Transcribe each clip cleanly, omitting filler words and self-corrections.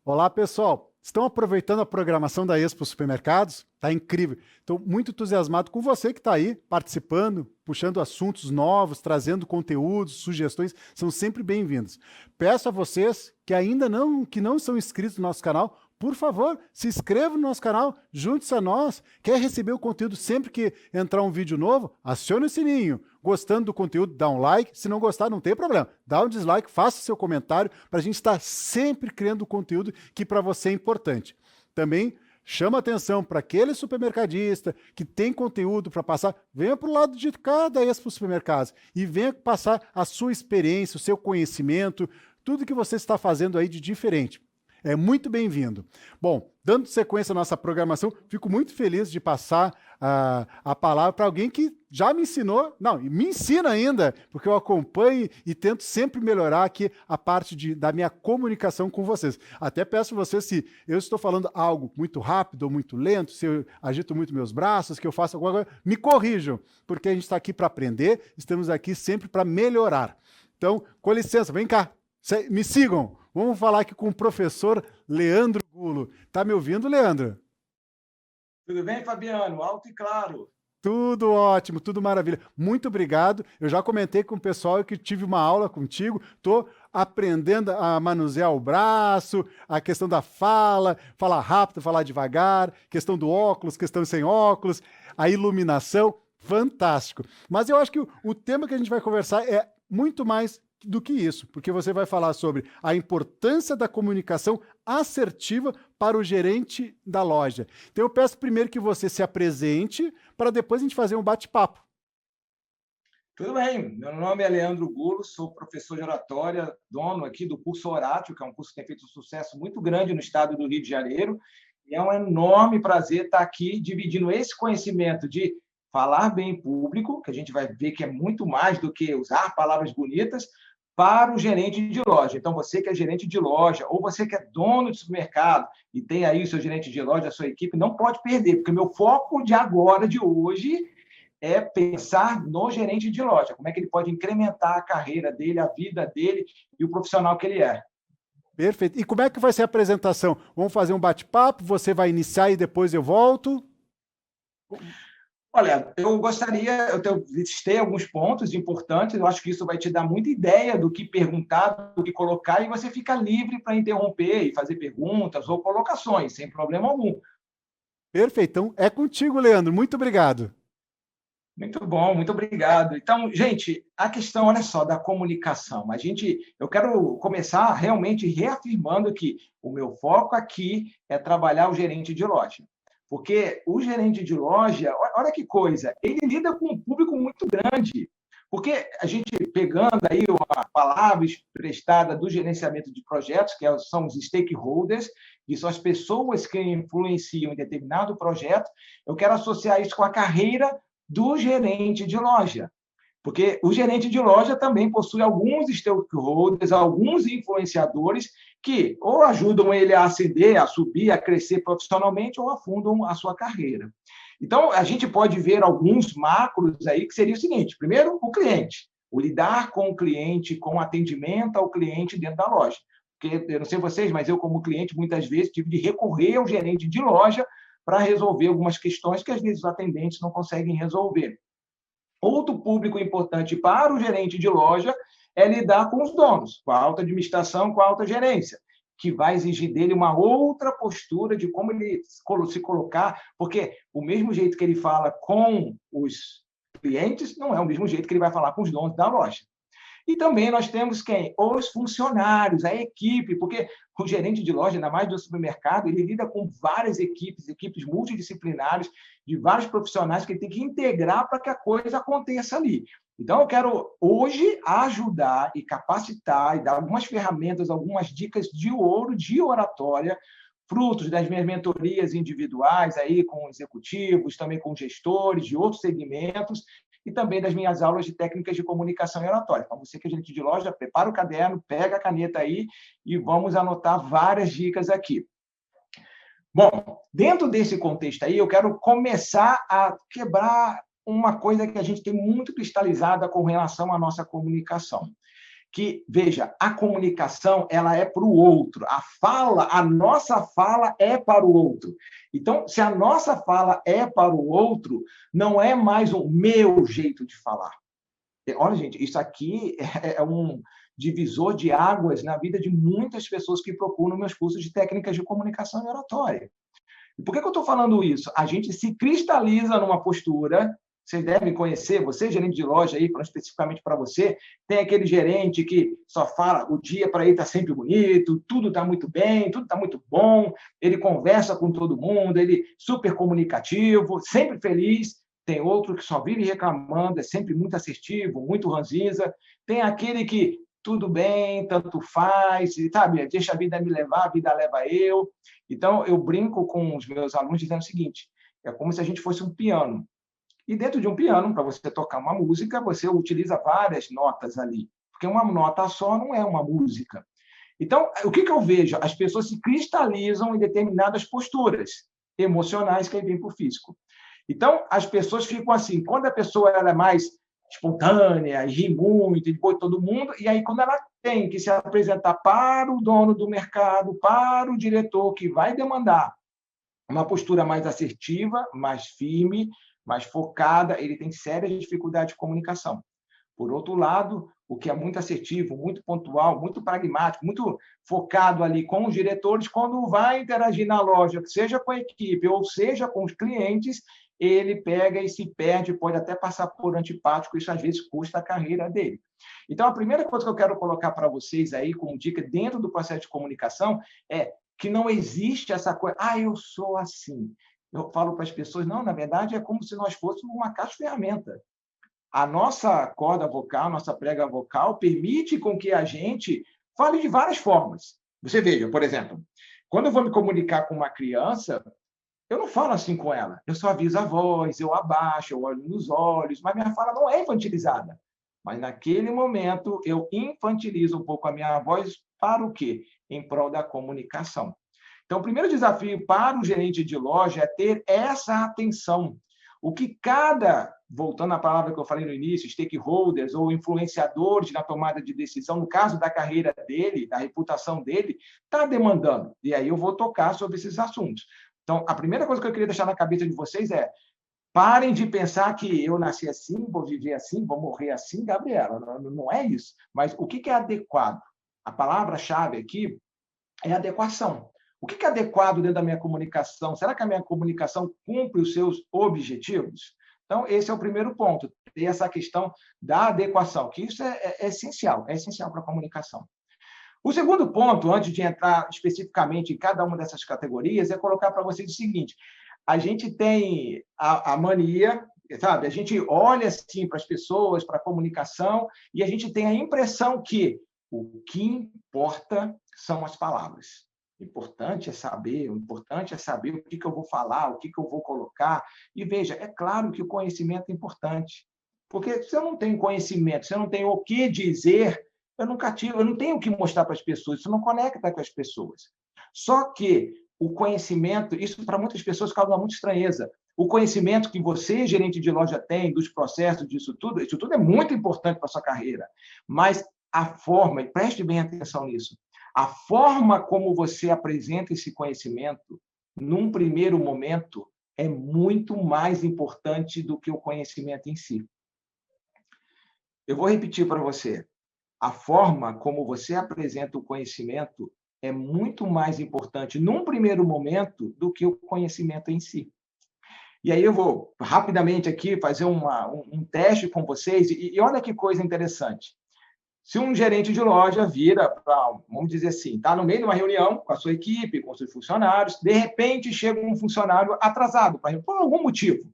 Olá, pessoal. Estão aproveitando a programação da Expo Supermercados? Tá incrível. Estou muito entusiasmado com você que está aí participando, puxando assuntos novos, trazendo conteúdos, sugestões, são sempre bem-vindos. Peço a vocês que não são inscritos no nosso canal, por favor, se inscreva no nosso canal, junte-se a nós. Quer receber o conteúdo sempre que entrar um vídeo novo? Acione o sininho. Gostando do conteúdo, dá um like. Se não gostar, não tem problema. Dá um dislike, faça seu comentário para a gente estar sempre criando conteúdo que para você é importante. Também chama atenção para aquele supermercadista que tem conteúdo para passar. Venha para o lado de cá da Expo Supermercados e venha passar a sua experiência, o seu conhecimento, tudo que você está fazendo aí de diferente. É muito bem-vindo. Bom, dando sequência à nossa programação, fico muito feliz de passar a palavra para alguém que já me ensinou, não, me ensina ainda, porque eu acompanho e tento sempre melhorar aqui a parte da minha comunicação com vocês. Até peço a vocês, se eu estou falando algo muito rápido ou muito lento, se eu agito muito meus braços, que eu faço alguma coisa, me corrijam, porque a gente está aqui para aprender, estamos aqui sempre para melhorar. Então, com licença, vem cá, me sigam. Vamos falar aqui com o professor Leandro Gulo. Tá me ouvindo, Leandro? Tudo bem, Fabiano? Alto e claro. Tudo ótimo, tudo maravilha. Muito obrigado. Eu já comentei com o pessoal que tive uma aula contigo. Estou aprendendo a manusear o braço, a questão da fala, falar rápido, falar devagar, questão do óculos, questão sem óculos, a iluminação. Fantástico. Mas eu acho que o tema que a gente vai conversar é muito mais do que isso, porque você vai falar sobre a importância da comunicação assertiva para o gerente da loja. Então eu peço primeiro que você se apresente, para depois a gente fazer um bate-papo. Tudo bem. Meu nome é Leandro Gulo, sou professor de oratória, dono aqui do curso Oratio, que é um curso que tem feito um sucesso muito grande no estado do Rio de Janeiro. E é um enorme prazer estar aqui dividindo esse conhecimento de falar bem em público, que a gente vai ver que é muito mais do que usar palavras bonitas, para o gerente de loja. Então, você que é gerente de loja, ou você que é dono de supermercado e tem aí o seu gerente de loja, a sua equipe, não pode perder, porque o meu foco de agora, de hoje, é pensar no gerente de loja, como é que ele pode incrementar a carreira dele, a vida dele e o profissional que ele é. Perfeito. E como é que vai ser a apresentação? Vamos fazer um bate-papo, você vai iniciar e depois eu volto? Olha, eu listei alguns pontos importantes, eu acho que isso vai te dar muita ideia do que perguntar, do que colocar, e você fica livre para interromper e fazer perguntas ou colocações, sem problema algum. Perfeito. Então é contigo, Leandro. Muito obrigado. Muito bom, muito obrigado. Então, gente, a questão, olha só, da comunicação. Eu quero começar realmente reafirmando que o meu foco aqui é trabalhar o gerente de loja. Porque o gerente de loja, olha que coisa, ele lida com um público muito grande. Porque a gente, pegando aí uma palavra emprestada do gerenciamento de projetos, são os stakeholders, que são as pessoas que influenciam em determinado projeto, eu quero associar isso com a carreira do gerente de loja. Porque o gerente de loja também possui alguns stakeholders, alguns influenciadores que ou ajudam ele a ascender, a subir, a crescer profissionalmente ou afundam a sua carreira. Então, a gente pode ver alguns macros aí que seria o seguinte: primeiro, o cliente, o lidar com o cliente, com o atendimento ao cliente dentro da loja. Porque, eu não sei vocês, mas eu, como cliente, muitas vezes tive de recorrer ao gerente de loja para resolver algumas questões que, às vezes, os atendentes não conseguem resolver. Outro público importante para o gerente de loja é lidar com os donos, com a alta administração, com a alta gerência, que vai exigir dele uma outra postura de como ele se colocar, porque o mesmo jeito que ele fala com os clientes não é o mesmo jeito que ele vai falar com os donos da loja. E também nós temos quem? Os funcionários, a equipe, porque o gerente de loja, ainda mais do supermercado, ele lida com várias equipes multidisciplinares, de vários profissionais que ele tem que integrar para que a coisa aconteça ali. Então, eu quero hoje ajudar e capacitar e dar algumas ferramentas, algumas dicas de ouro, de oratória, frutos das minhas mentorias individuais aí com executivos, também com gestores de outros segmentos, e também das minhas aulas de técnicas de comunicação e oratória. Então, você que é gerente de loja, prepara o caderno, pega a caneta aí e vamos anotar várias dicas aqui. Bom, dentro desse contexto aí, eu quero começar a quebrar uma coisa que a gente tem muito cristalizada com relação à nossa comunicação. que, veja, a comunicação ela é para o outro, a nossa fala é para o outro. Então, se a nossa fala é para o outro, não é mais o meu jeito de falar. Olha, gente, isso aqui é um divisor de águas na vida de muitas pessoas que procuram meus cursos de técnicas de comunicação e oratória. E por que eu estou falando isso? A gente se cristaliza numa postura. Vocês devem conhecer, você, gerente de loja, aí, falando especificamente para você, tem aquele gerente que só fala, o dia para ele está sempre bonito, tudo está muito bem, tudo está muito bom, ele conversa com todo mundo, ele é super comunicativo, sempre feliz. Tem outro que só vive reclamando, é sempre muito assertivo, muito ranzinza. Tem aquele que tudo bem, tanto faz, sabe? Deixa a vida me levar, a vida leva eu. Então, eu brinco com os meus alunos dizendo o seguinte, é como se a gente fosse um piano. E dentro de um piano, para você tocar uma música, você utiliza várias notas ali, porque uma nota só não é uma música. Então, o que eu vejo? As pessoas se cristalizam em determinadas posturas emocionais que aí vem para o físico. Então, as pessoas ficam assim, quando a pessoa ela é mais espontânea, ri muito, e todo mundo, e aí quando ela tem que se apresentar para o dono do mercado, para o diretor que vai demandar uma postura mais assertiva, mais firme, mais focada, ele tem sérias dificuldades de comunicação. Por outro lado, o que é muito assertivo, muito pontual, muito pragmático, muito focado ali com os diretores, quando vai interagir na loja, seja com a equipe ou seja com os clientes, ele pega e se perde, pode até passar por antipático, isso às vezes custa a carreira dele. Então, a primeira coisa que eu quero colocar para vocês aí, como dica dentro do processo de comunicação, é que não existe essa coisa, eu sou assim. Eu falo para as pessoas, não, na verdade, é como se nós fôssemos uma caixa de ferramenta. A nossa corda vocal, a nossa prega vocal, permite com que a gente fale de várias formas. Você veja, por exemplo, quando eu vou me comunicar com uma criança, eu não falo assim com ela. Eu só aviso a voz, eu abaixo, eu olho nos olhos, mas minha fala não é infantilizada. Mas, naquele momento, eu infantilizo um pouco a minha voz para o quê? Em prol da comunicação. Então, o primeiro desafio para o gerente de loja é ter essa atenção. O que voltando à palavra que eu falei no início, stakeholders ou influenciadores na tomada de decisão, no caso da carreira dele, da reputação dele, está demandando. E aí eu vou tocar sobre esses assuntos. Então, a primeira coisa que eu queria deixar na cabeça de vocês é: parem de pensar que eu nasci assim, vou viver assim, vou morrer assim, Gabriela. Não é isso. Mas o que é adequado? A palavra-chave aqui é adequação. O que é adequado dentro da minha comunicação? Será que a minha comunicação cumpre os seus objetivos? Então, esse é o primeiro ponto, ter essa questão da adequação, que isso é essencial para a comunicação. O segundo ponto, antes de entrar especificamente em cada uma dessas categorias, é colocar para vocês o seguinte: a gente tem a mania, sabe? A gente olha assim para as pessoas, para a comunicação, e a gente tem a impressão que o que importa são as palavras. O importante é saber o que eu vou falar, o que eu vou colocar. E veja, é claro que o conhecimento é importante, porque se eu não tenho conhecimento, se eu não tenho o que dizer, eu não tenho o que mostrar para as pessoas, isso não conecta com as pessoas. Só que o conhecimento, isso para muitas pessoas causa muita estranheza. O conhecimento que você, gerente de loja, tem dos processos, isso tudo é muito importante para a sua carreira. Mas a forma, e preste bem atenção nisso, a forma como você apresenta esse conhecimento, num primeiro momento, é muito mais importante do que o conhecimento em si. Eu vou repetir para você. A forma como você apresenta o conhecimento é muito mais importante, num primeiro momento, do que o conhecimento em si. E aí eu vou rapidamente aqui fazer um teste com vocês, e olha que coisa interessante. Se um gerente de loja vira para, vamos dizer assim, está no meio de uma reunião com a sua equipe, com os seus funcionários, de repente chega um funcionário atrasado, por algum motivo.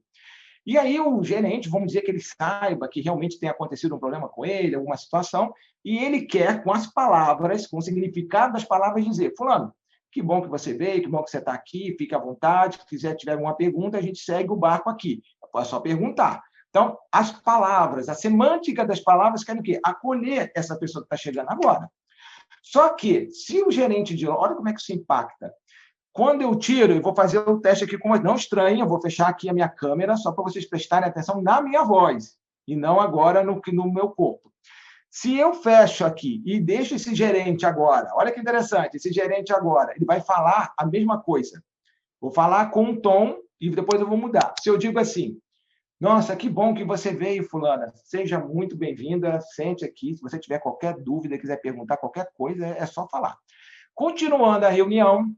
E aí o gerente, vamos dizer que ele saiba que realmente tem acontecido um problema com ele, alguma situação, e ele quer, com as palavras, com o significado das palavras, dizer: fulano, que bom que você veio, que bom que você está aqui, fique à vontade, se tiver alguma pergunta, a gente segue o barco aqui. É só perguntar. Então, as palavras, a semântica das palavras querem o quê? Acolher essa pessoa que está chegando agora. Só que, se o gerente de loja, olha como é que isso impacta. Quando eu tiro, eu vou fazer o teste aqui com não estranho, eu vou fechar aqui a minha câmera, só para vocês prestarem atenção na minha voz, e não agora no meu corpo. Se eu fecho aqui e deixo esse gerente agora, olha que interessante, esse gerente agora, ele vai falar a mesma coisa. Vou falar com um tom e depois eu vou mudar. Se eu digo assim, nossa, que bom que você veio, fulana. Seja muito bem-vinda, sente aqui. Se você tiver qualquer dúvida, quiser perguntar qualquer coisa, é só falar. Continuando a reunião,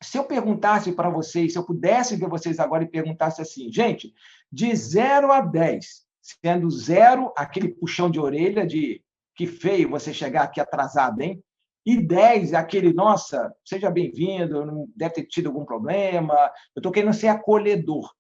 se eu perguntasse para vocês, se eu pudesse ver vocês agora e perguntasse assim, gente, de 0 a 10, sendo 0 aquele puxão de orelha de que feio você chegar aqui atrasado, hein? E 10 aquele, nossa, seja bem-vindo, não deve ter tido algum problema, eu estou querendo ser acolhedor.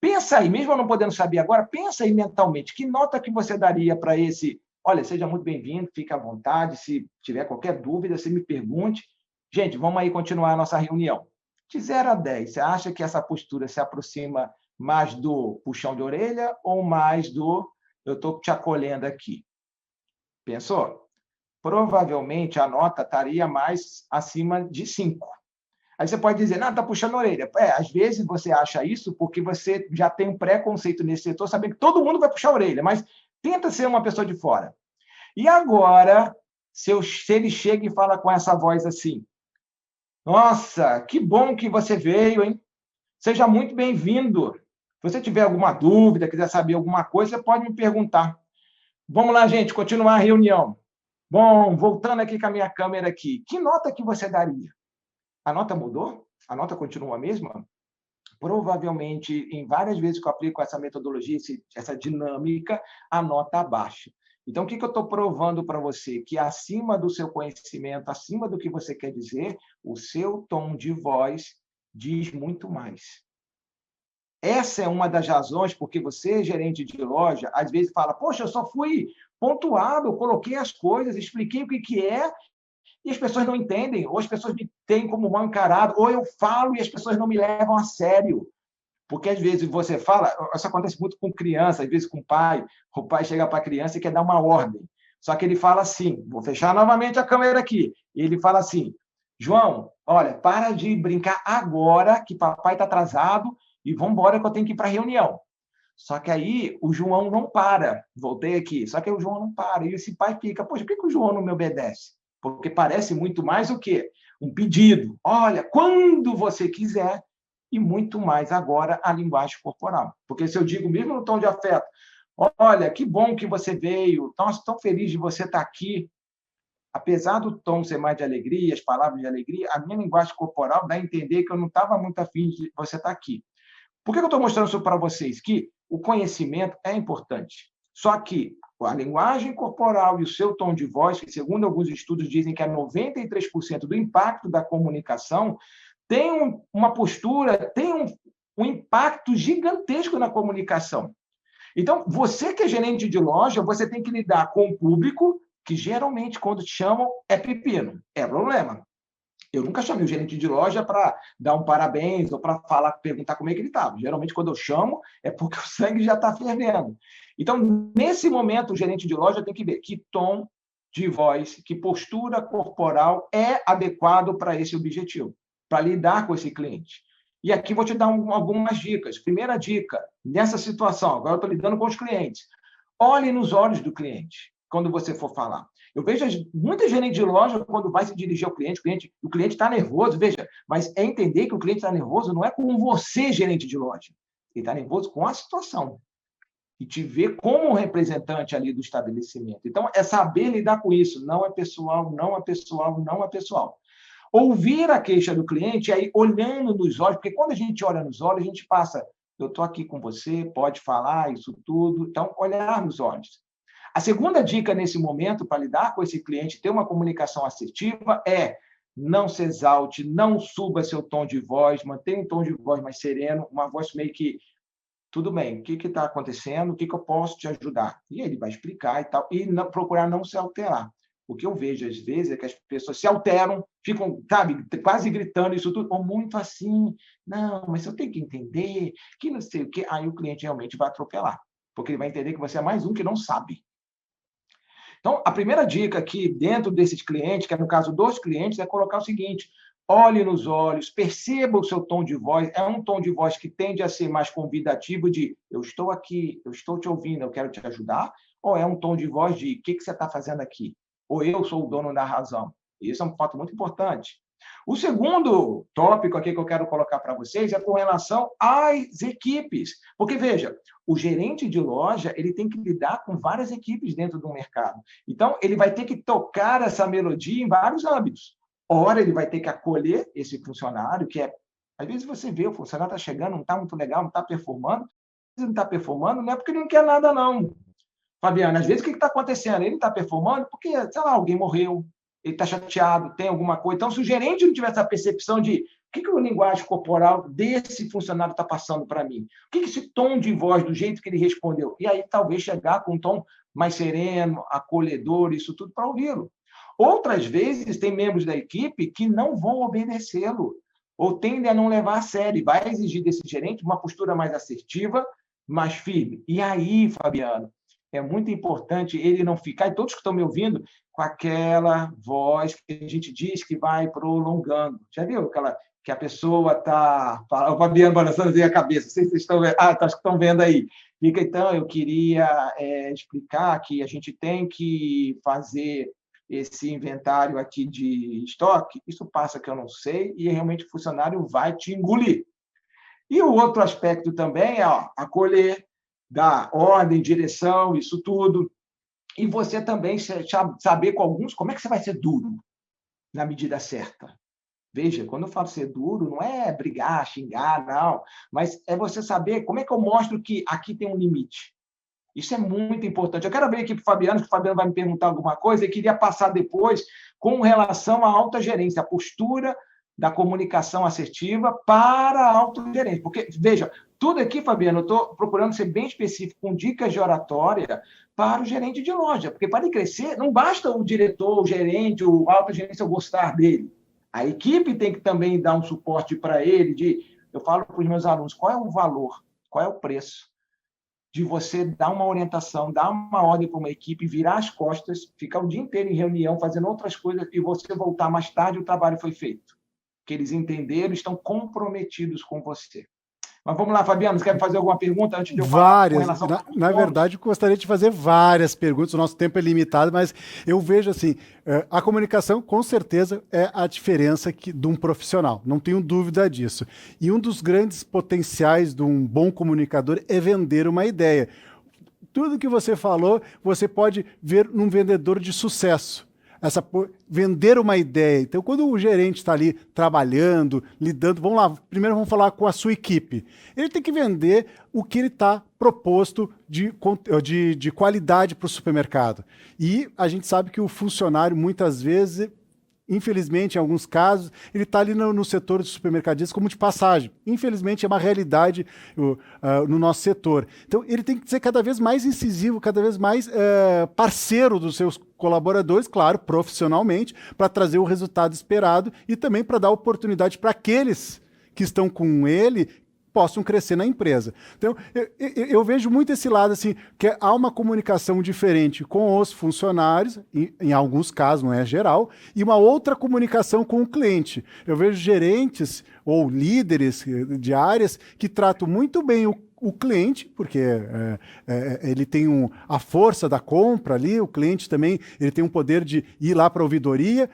Pensa aí, mesmo eu não podendo saber agora, pensa aí mentalmente, que nota que você daria para esse, olha, seja muito bem-vindo, fique à vontade, se tiver qualquer dúvida, você me pergunte. Gente, vamos aí continuar a nossa reunião. De 0 a 10, você acha que essa postura se aproxima mais do puxão de orelha ou mais do eu estou te acolhendo aqui? Pensou? Provavelmente a nota estaria mais acima de 5. Aí você pode dizer, não, está puxando a orelha. Às vezes você acha isso porque você já tem um preconceito nesse setor, sabendo que todo mundo vai puxar a orelha, mas tenta ser uma pessoa de fora. E agora, se ele chega e fala com essa voz assim, nossa, que bom que você veio, hein? Seja muito bem-vindo. Se você tiver alguma dúvida, quiser saber alguma coisa, você pode me perguntar. Vamos lá, gente, continuar a reunião. Bom, voltando aqui com a minha câmera aqui, que nota que você daria? A nota mudou? A nota continua a mesma? Provavelmente, em várias vezes que eu aplico essa metodologia, essa dinâmica, a nota abaixa. Então, o que eu estou provando para você? Que acima do seu conhecimento, acima do que você quer dizer, o seu tom de voz diz muito mais. Essa é uma das razões porque você, gerente de loja, às vezes fala, poxa, eu só fui pontuado, coloquei as coisas, expliquei o que é, e as pessoas não entendem, ou as pessoas me têm como mal encarado, ou eu falo e as pessoas não me levam a sério. Porque, às vezes, você fala... Isso acontece muito com criança, às vezes com pai. O pai chega para a criança e quer dar uma ordem. Só que ele fala assim, vou fechar novamente a câmera aqui. Ele fala assim, João, olha, para de brincar agora, que papai está atrasado, e vamos embora que eu tenho que ir para a reunião. Só que aí o João não para. Voltei aqui. Só que o João não para. E esse pai fica, poxa, por que o João não me obedece? Porque parece muito mais o quê? Um pedido. Olha, quando você quiser, e muito mais agora a linguagem corporal. Porque se eu digo mesmo no tom de afeto, olha, que bom que você veio, nossa, tão feliz de você estar aqui. Apesar do tom ser mais de alegria, as palavras de alegria, a minha linguagem corporal dá a entender que eu não estava muito afim de você estar aqui. Por que eu estou mostrando isso para vocês? Que o conhecimento é importante. Só que a linguagem corporal e o seu tom de voz, que segundo alguns estudos dizem que é 93% do impacto da comunicação, tem uma postura, tem um impacto gigantesco na comunicação. Então, você que é gerente de loja, você tem que lidar com o público, que geralmente, quando te chamam, é pepino, é problema. Eu nunca chamei o gerente de loja para dar um parabéns ou para falar, perguntar como é que ele estava. Geralmente, quando eu chamo, é porque o sangue já está fervendo. Então, nesse momento, o gerente de loja tem que ver que tom de voz, que postura corporal é adequado para esse objetivo, para lidar com esse cliente. E aqui vou te dar algumas dicas. Primeira dica, nessa situação, agora eu estou lidando com os clientes. Olhe nos olhos do cliente quando você for falar. Eu vejo muita gerente de loja, quando vai se dirigir ao cliente, o cliente está nervoso, veja, mas é entender que o cliente está nervoso não é com você, gerente de loja. Ele está nervoso com a situação. E te ver como representante ali do estabelecimento. Então, é saber lidar com isso. Não é pessoal, não é pessoal, não é pessoal. Ouvir a queixa do cliente, aí olhando nos olhos, porque quando a gente olha nos olhos, a gente passa, eu estou aqui com você, pode falar isso tudo. Então, olhar nos olhos. A segunda dica nesse momento para lidar com esse cliente, ter uma comunicação assertiva, é não se exalte, não suba seu tom de voz, mantenha um tom de voz mais sereno, uma voz meio que, tudo bem, o que está acontecendo, o que eu posso te ajudar? E ele vai explicar e tal, e procurar não se alterar. O que eu vejo, às vezes, é que as pessoas se alteram, ficam, sabe, quase gritando isso tudo, ou muito assim, não, mas eu tenho que entender, que não sei o quê. Aí o cliente realmente vai atropelar, porque ele vai entender que você é mais um que não sabe. Então, a primeira dica aqui, dentro desses clientes, que é no caso dos clientes, é colocar o seguinte: olhe nos olhos, perceba o seu tom de voz. É um tom de voz que tende a ser mais convidativo de eu estou aqui, eu estou te ouvindo, eu quero te ajudar, Ou é um tom de voz de o que você está fazendo aqui? Ou eu sou o dono da razão? Isso é um fato muito importante. O segundo tópico aqui que eu quero colocar para vocês é com relação às equipes. Porque, veja, o gerente de loja ele tem que lidar com várias equipes dentro do mercado. Então, ele vai ter que tocar essa melodia em vários âmbitos. Ora, ele vai ter que acolher esse funcionário, que é... Às vezes você vê, o funcionário está chegando, não está muito legal, não está performando. Se não está performando, não é porque ele não quer nada, não. Fabiana, às vezes o que está acontecendo? Ele está performando porque, sei lá, alguém morreu, ele está chateado, tem alguma coisa. Então, se o gerente não tiver essa percepção de o que a linguagem corporal desse funcionário está passando para mim, o que esse tom de voz, do jeito que ele respondeu, e aí talvez chegar com um tom mais sereno, acolhedor, isso tudo para ouvi-lo. Outras vezes, tem membros da equipe que não vão obedecê-lo, ou tendem a não levar a sério, vai exigir desse gerente uma postura mais assertiva, mais firme. E aí, Fabiano, é muito importante ele não ficar, e todos que estão me ouvindo, com aquela voz que a gente diz que vai prolongando. Já viu aquela que a pessoa está... O Fabiano balançando a cabeça, não sei se vocês estão vendo. Ah, acho que estão vendo aí. Fica, então, eu queria explicar que a gente tem que fazer esse inventário aqui de estoque, isso passa que eu não sei, e realmente o funcionário vai te engolir. E o outro aspecto também é acolher, dar ordem, direção, isso tudo. E você também saber com alguns como é que você vai ser duro na medida certa. Veja, quando eu falo ser duro, não é brigar, xingar, não. Mas é você saber como é que eu mostro que aqui tem um limite. Isso é muito importante. Eu quero abrir aqui para o Fabiano, que o Fabiano vai me perguntar alguma coisa, e queria passar depois com relação à alta gerência, a postura da comunicação assertiva para a alta gerência. Porque, veja, tudo aqui, Fabiano, eu estou procurando ser bem específico, com dicas de oratória para o gerente de loja. Porque para ele crescer, não basta o diretor, o gerente, o alta gerência eu gostar dele. A equipe tem que também dar um suporte para ele. Eu falo para os meus alunos, qual é o valor, qual é o preço de você dar uma orientação, dar uma ordem para uma equipe, virar as costas, ficar o dia inteiro em reunião, fazendo outras coisas, e você voltar mais tarde, o trabalho foi feito. Que eles entenderam, estão comprometidos com você. Mas vamos lá, Fabiano, você quer fazer alguma pergunta antes de eu falar com relação na verdade, eu gostaria de fazer várias perguntas, o nosso tempo é limitado, mas eu vejo assim, a comunicação, com certeza, é a diferença de um profissional, não tenho dúvida disso. E um dos grandes potenciais de um bom comunicador é vender uma ideia. Tudo que você falou, você pode ver num vendedor de sucesso. Vender uma ideia. Então, quando o gerente está ali trabalhando, lidando, vamos lá, primeiro vamos falar com a sua equipe. Ele tem que vender o que ele está proposto de qualidade para o supermercado. E a gente sabe que o funcionário, muitas vezes, infelizmente, em alguns casos, ele está ali no setor de supermercadistas como de passagem. Infelizmente, é uma realidade no nosso setor. Então, ele tem que ser cada vez mais incisivo, cada vez mais parceiro dos seus colaboradores, claro, profissionalmente, para trazer o resultado esperado e também para dar oportunidade para aqueles que estão com ele possam crescer na empresa. Então, eu vejo muito esse lado, assim, que há uma comunicação diferente com os funcionários, em alguns casos, não é geral, e uma outra comunicação com o cliente. Eu vejo gerentes ou líderes de áreas que tratam muito bem o cliente, porque ele tem a força da compra ali, o cliente também ele tem um poder de ir lá para a ouvidoria,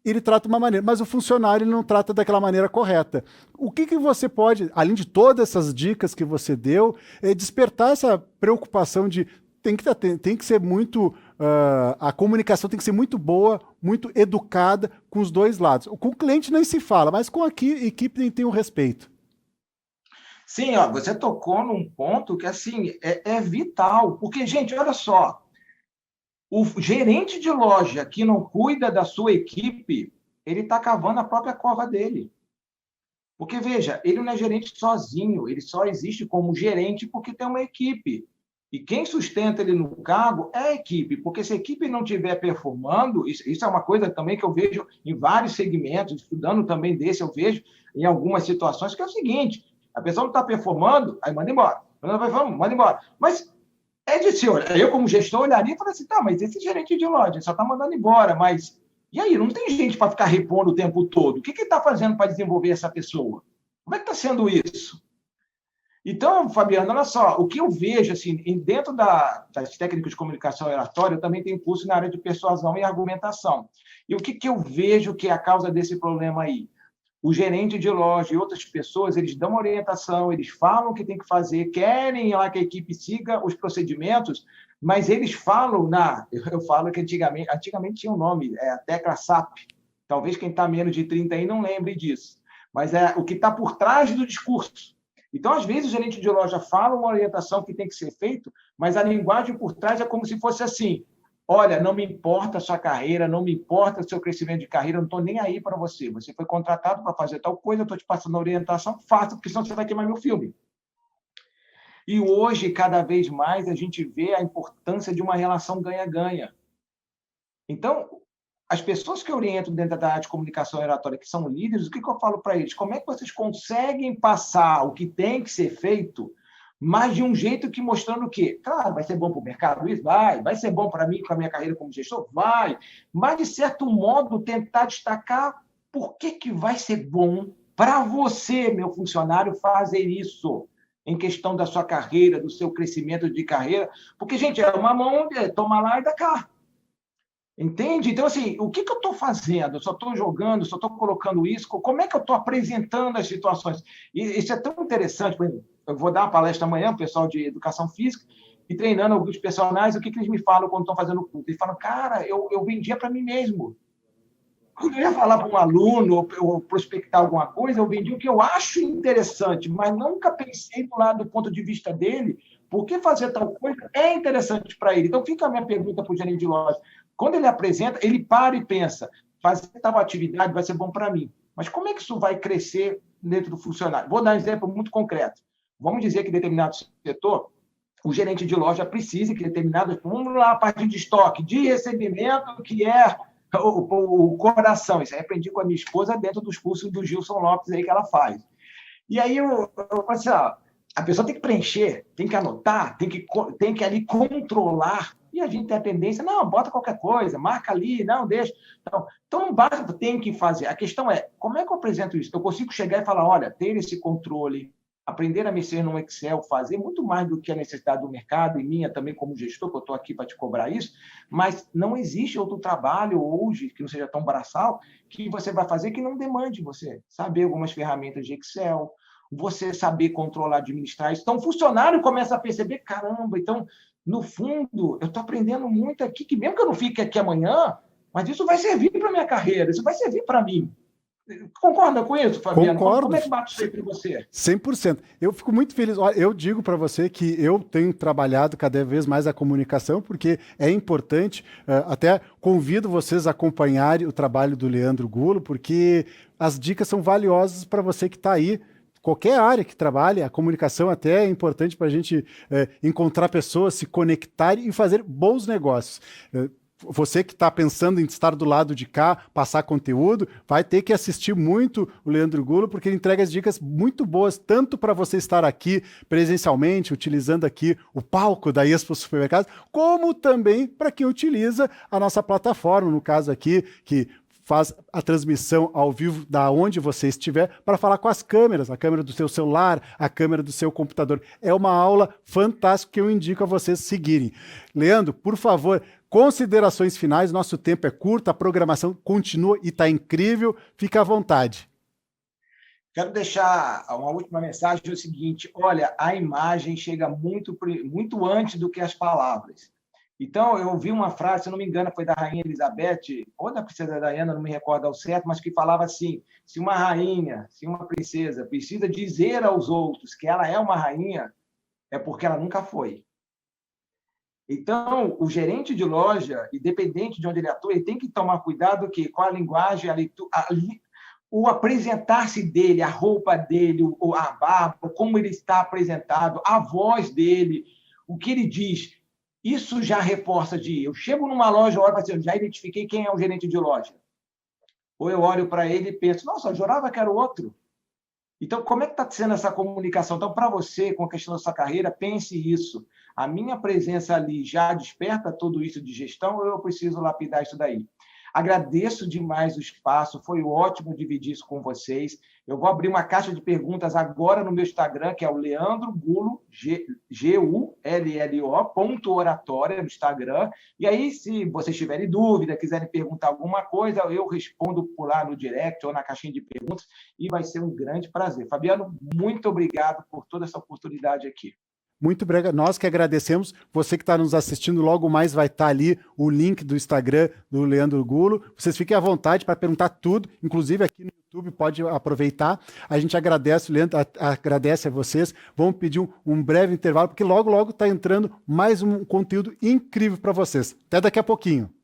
ele trata de uma maneira, mas o funcionário ele não trata daquela maneira correta. O que você pode, além de todas essas dicas que você deu, despertar essa preocupação de tem que ser muito, a comunicação tem que ser muito boa, muito educada com os dois lados. Com o cliente nem se fala, mas com a equipe tem um respeito. Sim, você tocou num ponto que assim, é vital, porque, gente, olha só, o gerente de loja que não cuida da sua equipe, ele está cavando a própria cova dele. Porque, veja, ele não é gerente sozinho, ele só existe como gerente porque tem uma equipe. E quem sustenta ele no cargo é a equipe, porque se a equipe não estiver performando, isso é uma coisa também que eu vejo em vários segmentos, estudando também desse, eu vejo em algumas situações, que é o seguinte, a pessoa não está performando, aí manda embora. Manda embora. Mas é de ser, eu como gestor olharia e falaria assim, tá, mas esse gerente de loja só está mandando embora, mas e aí? Não tem gente para ficar repondo o tempo todo. O que ele está fazendo para desenvolver essa pessoa? Como é que está sendo isso? Então, Fabiano, olha só, o que eu vejo, assim, dentro das técnicas de comunicação oratória, eu também tenho curso na área de persuasão e argumentação. E o que eu vejo que é a causa desse problema aí? O gerente de loja e outras pessoas, eles dão orientação, eles falam o que tem que fazer, querem lá que a equipe siga os procedimentos, mas eles falam eu falo que antigamente tinha um nome, a tecla SAP. Talvez quem está menos de 30 aí não lembre disso. Mas é o que está por trás do discurso. Então, às vezes, o gerente de loja fala uma orientação que tem que ser feito, mas a linguagem por trás é como se fosse assim: olha, não me importa a sua carreira, não me importa o seu crescimento de carreira, eu não estou nem aí para você. Você foi contratado para fazer tal coisa, eu estou te passando a orientação, faça, porque senão você vai queimar meu filme. E hoje, cada vez mais, a gente vê a importância de uma relação ganha-ganha. Então, as pessoas que orientam dentro da área de comunicação oratória, que são líderes, o que eu falo para eles? Como é que vocês conseguem passar o que tem que ser feito, mas de um jeito que mostrando o quê? Claro, vai ser bom para o mercado isso? Vai ser bom para mim, para a minha carreira como gestor? Vai. Mas, de certo modo, tentar destacar por que vai ser bom para você, meu funcionário, fazer isso em questão da sua carreira, do seu crescimento de carreira. Porque, gente, é uma mão, toma lá e dá cá. Entende? Então, assim, o que eu estou fazendo? Eu só estou jogando, só estou colocando isso? Como é que eu estou apresentando as situações? E isso é tão interessante. Por exemplo, eu vou dar uma palestra amanhã, o pessoal de educação física, e treinando alguns personagens, o que eles me falam quando estão fazendo o culto? Eles falam, cara, eu vendia para mim mesmo. Quando eu ia falar para um aluno ou prospectar alguma coisa, eu vendi o que eu acho interessante, mas nunca pensei do ponto de vista dele, por que fazer tal coisa é interessante para ele. Então, fica a minha pergunta para o gerente de loja. Quando ele apresenta, ele para e pensa, fazer tal atividade vai ser bom para mim. Mas como é que isso vai crescer dentro do funcionário? Vou dar um exemplo muito concreto. Vamos dizer que em determinado setor, o gerente de loja precisa que determinado... Vamos lá, a parte de estoque, de recebimento, que é o coração. Isso aí aprendi com a minha esposa dentro dos cursos do Gilson Lopes aí que ela faz. E aí eu falo assim, a pessoa tem que preencher, tem que anotar, tem que ali controlar. E a gente tem a tendência, não, bota qualquer coisa, marca ali, não, deixa. Então não basta, tem que fazer. A questão é, como é que eu apresento isso? Eu consigo chegar e falar, olha, ter esse controle, aprender a mexer no Excel, fazer muito mais do que a necessidade do mercado, e minha também como gestor, que eu estou aqui para te cobrar isso, mas não existe outro trabalho hoje, que não seja tão braçal, que você vai fazer que não demande você saber algumas ferramentas de Excel, você saber controlar, administrar isso. Então, o funcionário começa a perceber, caramba, então, no fundo, eu estou aprendendo muito aqui, que mesmo que eu não fique aqui amanhã, mas isso vai servir para a minha carreira, isso vai servir para mim. Concorda com isso, Fabiano? Concordo. Como é que bate isso aí para você? 100%. Eu fico muito feliz. Olha, eu digo para você que eu tenho trabalhado cada vez mais a comunicação, porque é importante. Até convido vocês a acompanharem o trabalho do Leandro Gulo, porque as dicas são valiosas para você que está aí. Qualquer área que trabalhe, a comunicação até é importante para a gente encontrar pessoas, se conectar e fazer bons negócios. Você que está pensando em estar do lado de cá, passar conteúdo, vai ter que assistir muito o Leandro Gulo, porque ele entrega as dicas muito boas, tanto para você estar aqui presencialmente, utilizando aqui o palco da Expo Supermercados, como também para quem utiliza a nossa plataforma, no caso aqui, que faz a transmissão ao vivo da onde você estiver para falar com as câmeras, a câmera do seu celular, a câmera do seu computador. É uma aula fantástica que eu indico a vocês seguirem. Leandro, por favor, considerações finais, nosso tempo é curto, a programação continua e está incrível, fica à vontade. Quero deixar uma última mensagem, é o seguinte, olha, a imagem chega muito, muito antes do que as palavras. Então, eu ouvi uma frase, se não me engano, foi da Rainha Elizabeth, ou da Princesa Diana, não me recordo ao certo, mas que falava assim, se uma rainha, se uma princesa precisa dizer aos outros que ela é uma rainha, é porque ela nunca foi. Então, o gerente de loja, independente de onde ele atua, ele tem que tomar cuidado com a linguagem, o apresentar-se dele, a roupa dele, a barba, como ele está apresentado, a voz dele, o que ele diz. Isso já reforça eu chego numa loja, olho para dizer, já identifiquei quem é o gerente de loja. Ou eu olho para ele e penso, nossa, eu jurava que era o outro. Então, como é que está sendo essa comunicação? Então, para você, com a questão da sua carreira, pense isso. A minha presença ali já desperta tudo isso de gestão ou eu preciso lapidar isso daí? Agradeço demais o espaço, foi ótimo dividir isso com vocês. Eu vou abrir uma caixa de perguntas agora no meu Instagram, que é o Leandro Gulo, Gullo, .oratória no Instagram. E aí, se vocês tiverem dúvida, quiserem perguntar alguma coisa, eu respondo por lá no direct ou na caixinha de perguntas, e vai ser um grande prazer. Fabiano, muito obrigado por toda essa oportunidade aqui. Muito obrigado. Nós que agradecemos. Você que está nos assistindo, logo mais vai estar ali o link do Instagram do Leandro Gulo. Vocês fiquem à vontade para perguntar tudo, inclusive aqui no YouTube, pode aproveitar. A gente agradece, Leandro, agradece a vocês. Vamos pedir um breve intervalo, porque logo está entrando mais um conteúdo incrível para vocês. Até daqui a pouquinho.